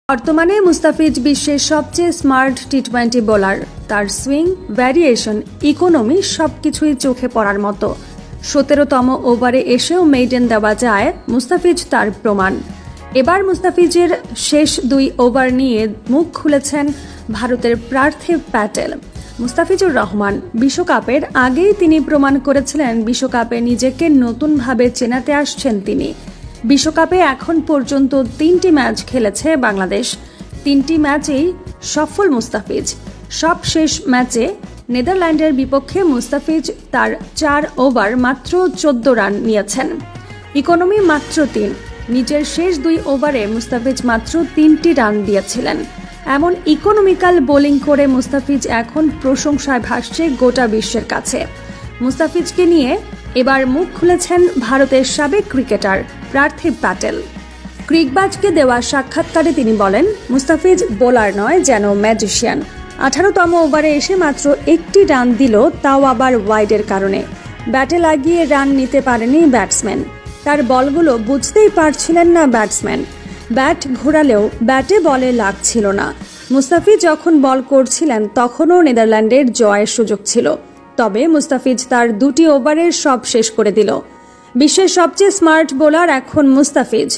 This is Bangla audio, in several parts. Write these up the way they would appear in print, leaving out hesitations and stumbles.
বর্তমানে মুস্তাফিজ বিশ্বের সবচেয়ে স্মার্ট টি-20 বোলার। তার সুইং, ভ্যারিয়েশন, ইকোনমি সবকিছুই চোখে পড়ার মতো। 17তম ওভারে এসেও মেইডেন দেওয়া যায়, মুস্তাফিজ তার প্রমাণ। এবার মুস্তাফিজের শেষ 2 ওভার নিয়ে মুখ খুলেছেন ভারতের পার্থিব প্যাটেল। মুস্তাফিজুর রহমান বিশ্বকাপের আগেই তিনি প্রমাণ করেছিলেন বিশ্বকাপে নিজেকে নতুনভাবে চেনাতে আসছেন তিনি। বিশ্বকাপে এখন পর্যন্ত 3টি ম্যাচ খেলেছে বাংলাদেশ। 3টি ম্যাচেই সফল মুস্তাফিজ। সব শেষ ম্যাচে নেদারল্যান্ডের বিপক্ষে মুস্তাফিজ তার 4 ওভার মাত্র 14 রান নিয়েছেন। ইকোনমি মাত্র 3। নিজের শেষ 2 ওভারে মুস্তাফিজ মাত্র 3টি রান দিয়েছিলেন। এমন ইকোনমিক্যাল বোলিং করে মুস্তাফিজ এখন প্রশংসায় ভাসছে গোটা বিশ্বের কাছে। মুস্তাফিজকে নিয়ে এবার মুখ খুলেছেন ভারতের সাবেক ক্রিকেটার পার্থিব প্যাটেল। ক্রিকবাজকে দেওয়া সাক্ষাৎকারে তিনি বলেন, মুস্তাফিজ বোলার নয়, যেন ম্যাজিশিয়ান। 18তম ওভারে এসে মাত্র 1টি রান দিল, তাও আবার ওয়াইডের কারণে। ব্যাটে লাগিয়ে রান নিতে পারেনি ব্যাটসম্যান। তার বলগুলো বুঝতেই পারছিলেন না ব্যাটসম্যান। ব্যাট ঘোরালেও ব্যাটে বলে লাগছিল না। মুস্তাফিজ যখন বল করছিলেন তখনও নেদারল্যান্ডের জয়ের সুযোগ ছিল। তবে মুস্তাফিজ তার 2টি ওভারের সব শেষ করে দিল। বিশ্বের সবচেয়ে স্মার্ট বোলার এখন মুস্তাফিজ।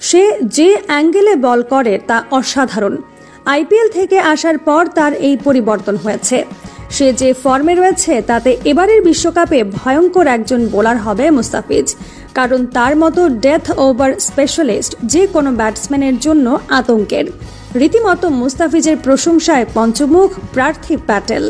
সে যে অ্যাঙ্গেলে বল করে তা অসাধারণ। আইপিএল থেকে আসার পর তার এই পরিবর্তন হয়েছে। সে যে ফর্মে রয়েছে তাতে এবারের বিশ্বকাপে ভয়ঙ্কর একজন বোলার হবে মুস্তাফিজ। কারণ তার মতো ডেথ ওভার স্পেশালিস্ট যে কোনো ব্যাটসম্যানের জন্য আতঙ্কের। রীতিমতো মুস্তাফিজের প্রশংসায় পঞ্চমুখ পার্থিব প্যাটেল।